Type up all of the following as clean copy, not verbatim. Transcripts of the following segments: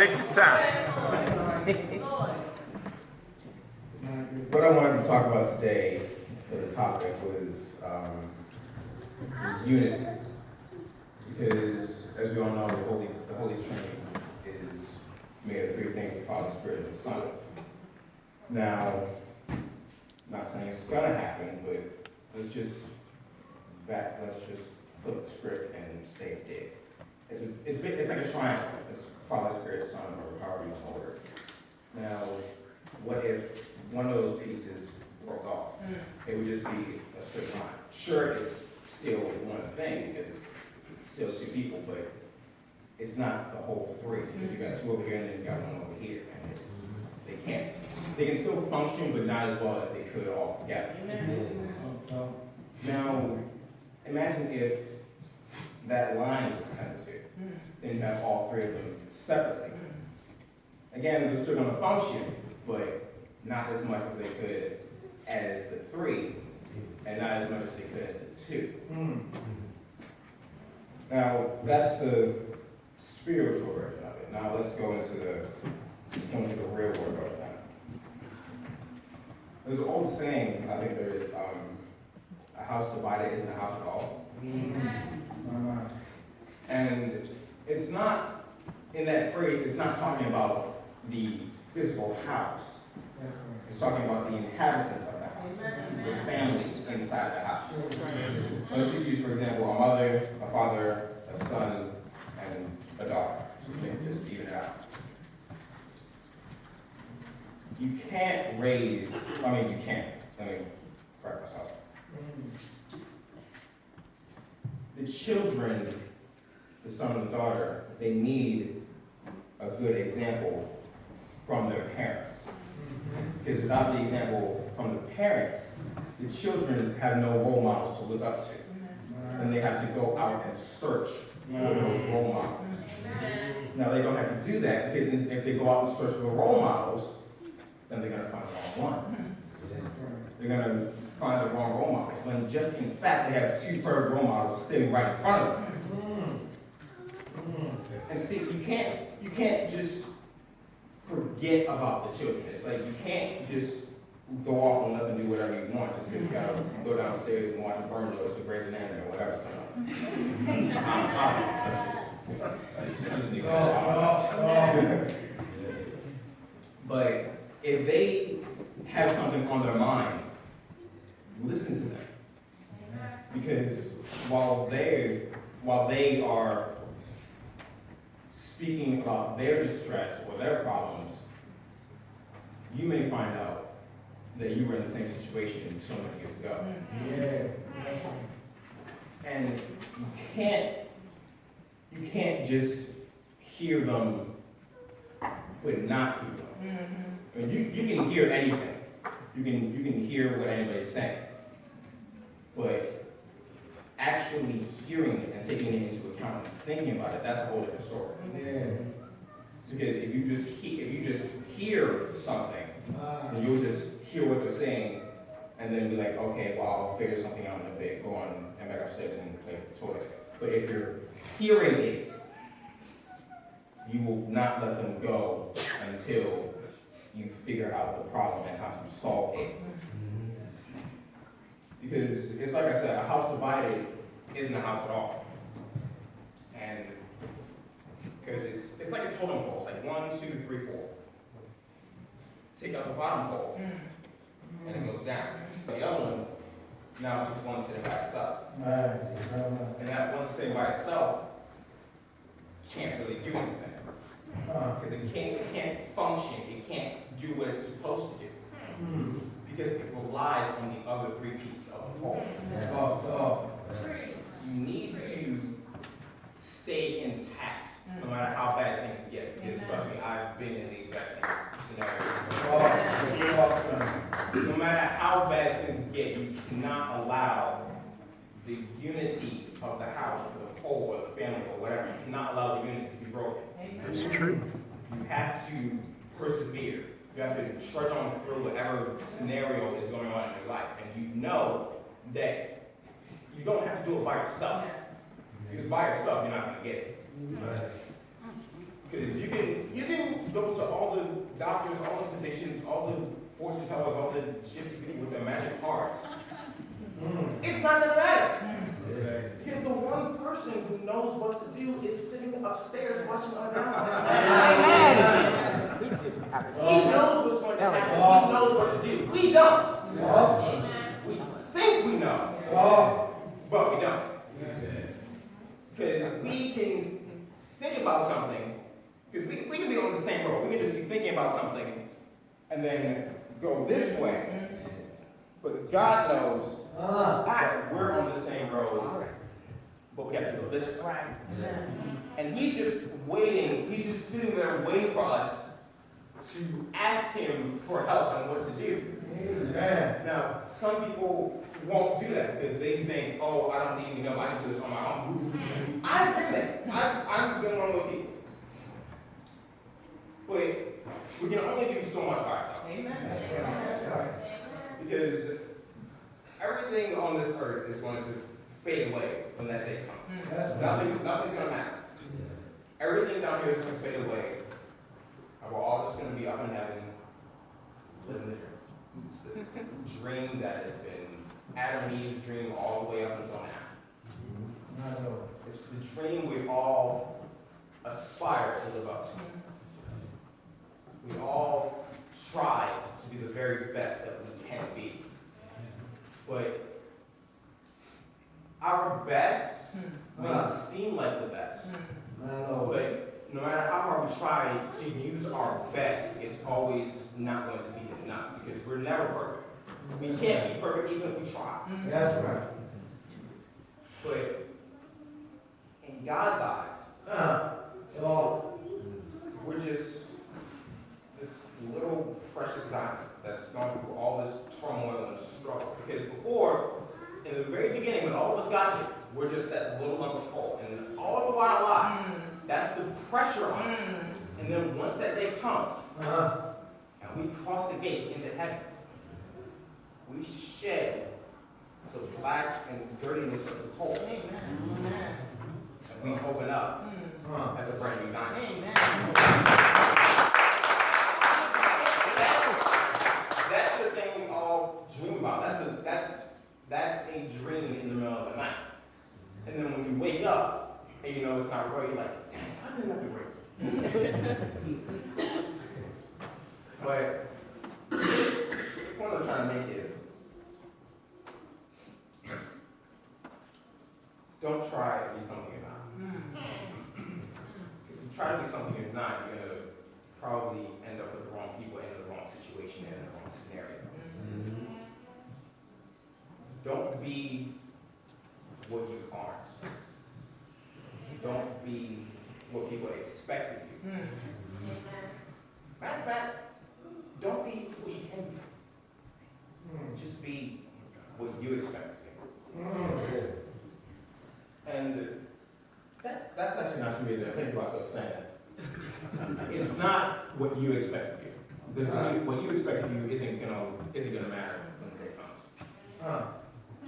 Take your time. What I wanted to talk about today for the topic was unity. Because, as we all know, the Holy Trinity is made of three things: the Father, Spirit, and the Son. Now, I'm not saying it's gonna happen, but let's just flip the script and say it did. It's like a triangle. It's Father, Spirit, Son, or however you want to order it. Now, what if one of those pieces broke off? It would just be a straight line. Sure, it's still one thing because it's still two people, but it's not the whole three, because you got two over here and then you got one over here, and they can still function, but not as well as they could all together. Now, imagine if that line was cut into, then you have all three of them separately. Again, they're still going to function, but not as much as they could as the three, and not as much as they could as the two. Now, that's the spiritual version of it. Now let's go into the real world version of it. There's an old saying, I think there is, a house divided isn't a house at all. And it's not, in that phrase, it's not talking about the physical house. It's talking about the inhabitants of the house, the family inside the house. Let's just use, for example, a mother, a father, a son, and a daughter. Just even it out. You can't raise, let me correct myself. The children, the son and the daughter, they need a good example from their parents. Because without the example from the parents, the children have no role models to look up to. And they have to go out and search for those role models. Now, they don't have to do that, because if they go out and search for role models, then they're going to find the wrong ones. They're going to find the wrong role models, when just in fact they have two perfect role models sitting right in front of them. And see, you can't just forget about the children. It's like you can't just go off and let them do whatever you want just because you gotta go downstairs and watch a burn notice or Grey's Anatomy or whatever's going on. But if they have something on their mind, listen to them. Because while they are speaking about their distress or their problems, you may find out that you were in the same situation so many years ago. And you can't just hear them but not hear them. I mean, you can hear anything. You can hear what anybody's saying. But actually hearing it and taking it into account and thinking about it, that's a whole different story. Because if you just hear something, then you'll just hear what they're saying and then be like, okay, well, I'll figure something out in a bit, go on and back upstairs and play with the toys. But if you're hearing it, you will not let them go until you figure out the problem and how to solve it. Because it's like I said, a house divided isn't a house at all. And because it's like a totem pole. It's like 1, 2, 3, 4. Take out the bottom pole, and it goes down. The other one, now it's just one sitting by itself. And that one sitting by itself can't really do anything. Because it can't function, it can't do what it's supposed to do. Because it relies on the other three pieces of the whole. You need to stay intact no matter how bad things get. Because trust me, I've been in the exact same scenario. No matter how bad things get, you cannot allow the unity of the house or the whole or the family or whatever. You cannot allow the unity to be broken. It's true. You have to persevere. You have to trudge on through whatever scenario is going on in your life. And you know that you don't have to do it by yourself. Because by yourself, you're not going to get it. Because you can go to all the doctors, all the physicians, all the fortune tellers, all the gypsy people with their magic cards. It's not gonna matter. Because the one person who knows what to do is sitting upstairs watching us now. He knows what's going to happen. He knows what to do. We don't. We think we know, but we don't. Because we can think about something, because we can be on the same road. We can just be thinking about something and then go this way. But God knows that we're on the same road, but we have to go this way. Right. And he's just waiting, he's just sitting there waiting for us to ask him for help and what to do. Amen. Now, some people won't do that because they think, oh, I don't need any help, I can do this on my own. I've been there. I've been one of those people. But we can only do so much by ourselves. Amen. Because everything on this earth is going to fade away when that day comes. Nothing's going to matter. Everything down here is going to fade away. And we're all just going to be up in heaven, living the dream. The dream that has been Adam and Eve's dream all the way up until now. It's the dream we all aspire to live up to. We all try to be the very best that we can be. But our best may seem like the best. But no matter how hard we try to use our best, it's always not going to be enough because we're never perfect. We can't be perfect even if we try. That's right. But in God's eyes, we're just this little precious diamond that's gone through all this turmoil and struggle. Because before, in the very beginning, when all of us got here, we're just that little lump of coal. And all of our lives, that's the pressure on us. And then once that day comes, and we cross the gates into heaven, we shed the black and dirtiness of the coal. Amen. And we open up as a brand new diamond. That's the thing we all dream about. That's a dream in the middle of the night. And then when you wake up and you know it's not right, you're like, dang, why didn't that be right? But the point I'm trying to make is, don't try to be something you're not. If you try to be something you're not, you're going to probably end up with the wrong people and in the wrong situation and in the wrong scenario. Don't be what you aren't. Don't be what people expect of you. Matter of fact, don't be who you can be. Just be what you expect of you. And that's actually not true either. I think about saying that. It's not what you expect of you. Because what you expect of you isn't gonna matter when the day comes.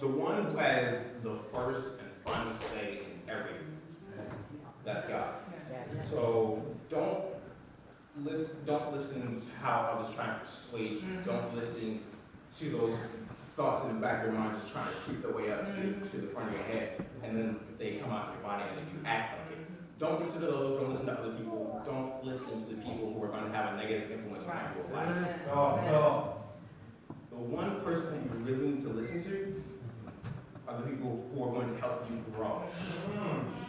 The one who has the first and final say in everything, that's God. So don't listen to how others try to persuade you. Don't listen to those thoughts in the back of your mind just trying to creep their way up to the front of your head, and then they come out of your body and then you act like it. Don't listen to those. Don't listen to other people. Don't listen to the people who are going to have a negative influence on people's life. The one person that you really need to listen to are the people who are going to help you grow.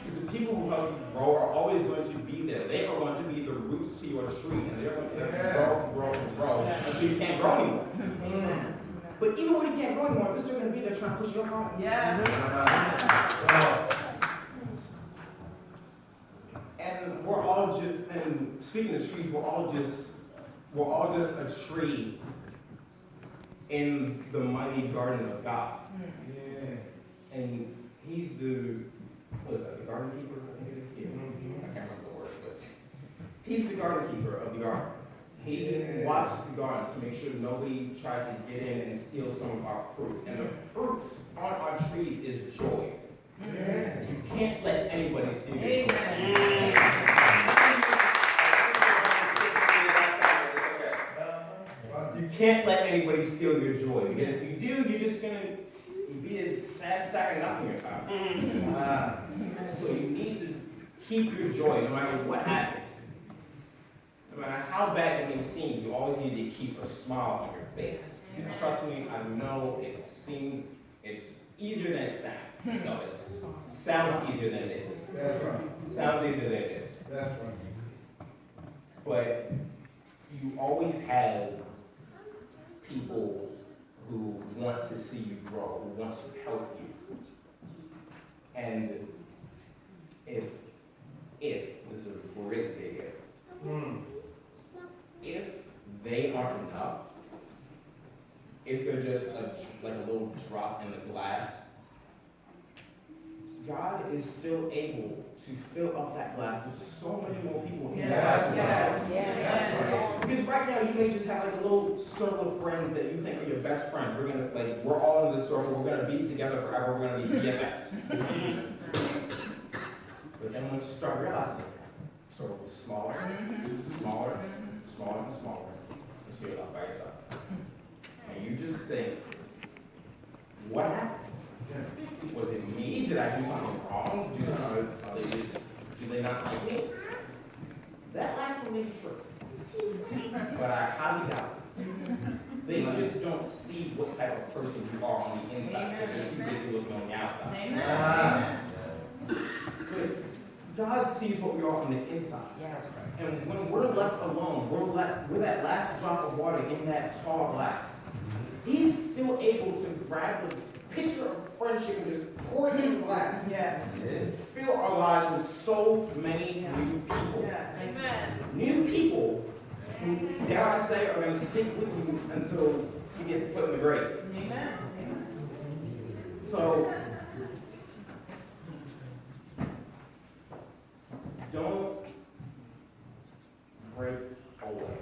Because the people who help you grow are always going to be there. They are going to be the roots to your tree, and they're going to help you grow until you can't grow anymore. But even when you can't grow anymore, they're still going to be there trying to push you up. And we're all just, and speaking of trees, we're all just a tree in the mighty garden of God. And he's the, what is that, the garden keeper? I think it is. I can't remember the word, but he's the garden keeper of the garden. He watches the garden to make sure nobody tries to get in and steal some of our fruits. And the fruits on our trees is joy. You can't let anybody steal your joy. can't let anybody steal your joy, because if you do, you're just gonna be a sad sack of nothing your time. So you need to keep your joy no matter what happens. No matter how bad it may seem, you always need to keep a smile on your face. And trust me, I know it's easier than it sounds. No, it sounds easier than it is. That's right. It sounds easier than it is. That's right. But you always have people who want to see you grow, who want to help you. And if this is a really big if they aren't enough, if they're just like a little drop in the glass, God is still able to fill up that glass with so many more people in Yes. Because right now you may just have like a little circle of friends that you think are your best friends. We're all in this circle, we're gonna be together forever, we're gonna be BFFs. But then once you start realizing the circle is smaller, smaller, smaller and smaller, until you're left by yourself. And you just think, what happened? Was it me? Did I do something wrong? Do they not like me? That last one may be true. But I highly doubt it. They just don't see what type of person you are on the inside. They're just too busy looking on the outside. But God sees what we are on the inside. And when we're left alone, we're that last drop of water in that tall glass. He's still able to grab the pitcher of friendship and just pour it into the glass. Fill our lives with so many new people. New people who, dare I say, are going to stick with you until you get put in the grave. So, don't break away.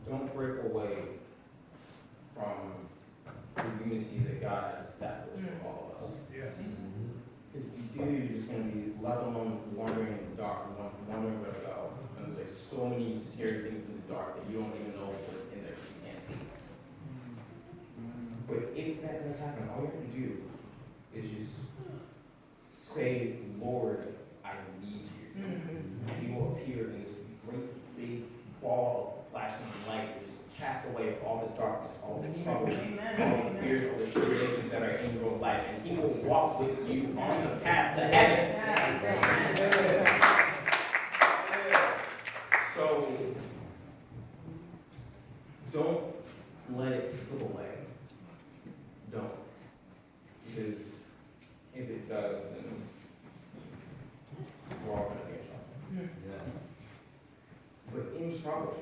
Don't break away from the unity that God has established for all of us. Yes. Because if you do, you're just going to be left alone, wandering in the dark, wondering where to go. And there's like so many scary things in the dark that you don't even know what's in there because you can't see. But if that does happen, all you have to do is just say, Lord, I need you. And he will appear in this great big ball of flashing light that just cast away all the darkness, all the troubles, all the fears, all the tribulations that are in your life. And he will walk with you on the path to heaven. So, don't let it slip away. Don't. Because if it does, then we're all going to be in trouble. But in trouble,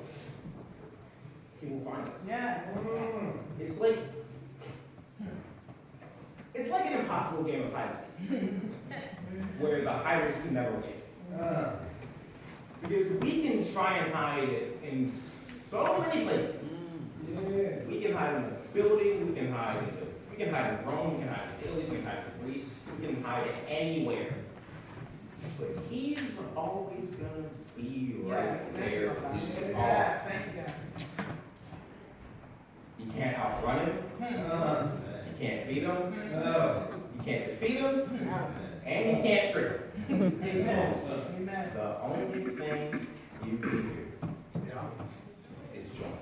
he will find us. It's like an impossible game of hide and seek, where the hiders can never win. Because we can try and hide in so many places. We can hide in a building, we can hide in Rome, we can hide in Italy, we can hide in Greece, we can hide anywhere. But he's always gonna be right where we are. You can't outrun him. You can't beat him. You can't defeat him. And you can't trick him. The only thing you can do is join.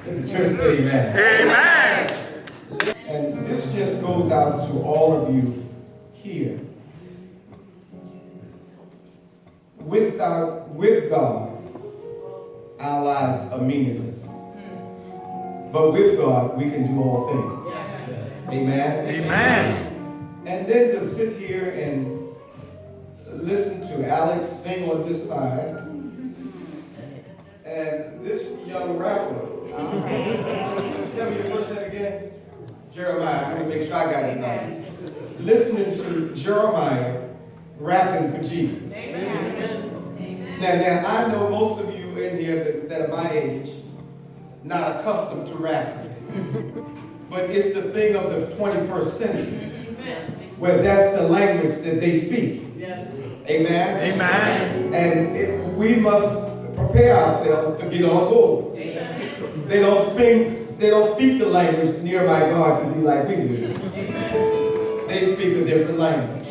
Let the church say amen. Amen. And this just goes out to all of you here. With God, our lives are meaningless. But with God, we can do all things. Amen. Amen. And then to sit here and listen to Alex sing on this side, and this young rapper. Tell me your first name again. Jeremiah. Let me make sure I got it right. Listening to Jeremiah rapping for Jesus. Amen. Now, I know most of you in here that are my age, not accustomed to rapping. But it's the thing of the 21st century, where that's the language that they speak. Amen? Amen. And we must prepare ourselves to get on board. They don't speak the language near my God to be like we do. They speak a different language.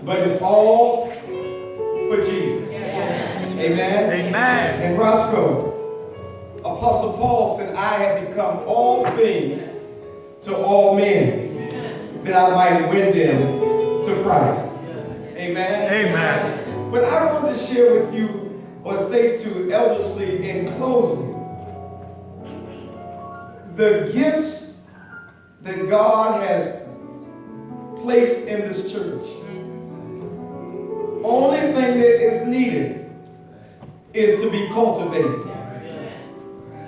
But it's all for Jesus. Amen? Amen. And Roscoe, Apostle Paul said, I have become all things to all men, that I might win them to Christ. Amen? Amen. But I want to share with you, or say to Elderslie in closing, the gifts that God has placed in this church. Only thing that is needed is to be cultivated.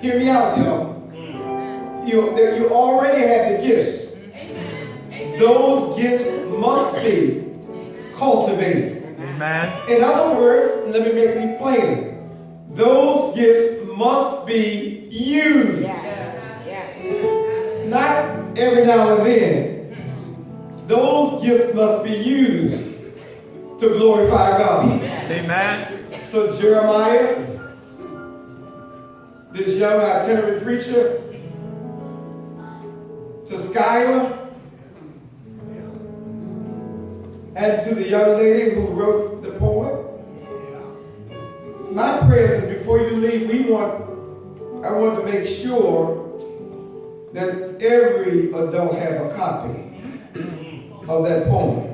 Hear me out, y'all. You already have the gifts. Those gifts must be cultivated. Amen. In other words, let me make it plain. Those gifts must be used. Not every now and then. Those gifts must be used to glorify God. Amen. So Jeremiah, this young itinerant preacher, to Skylar, and to the young lady who wrote the poem, my prayer is before you leave, I want to make sure that every adult have a copy of that poem.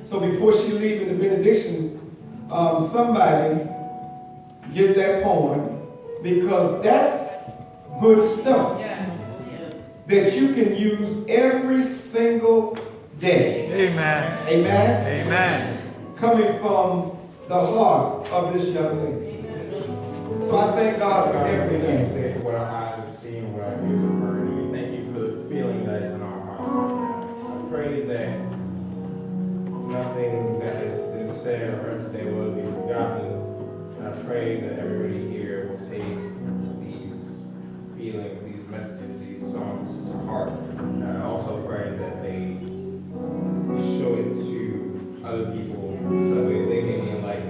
So before she leaves in the benediction, somebody get that poem, because that's good stuff that you can use every single day. Amen. Amen? Amen. Coming from the heart of this young lady. So I thank God for everything. Today for what our eyes have seen, what our ears have heard. And we thank you for the feeling that is in our hearts right now. I pray that nothing that has been said or heard today will be forgotten. And I pray that everybody here will take these feelings, these messages, these songs to heart. And I also pray that they show it to other people so that they may be enlightened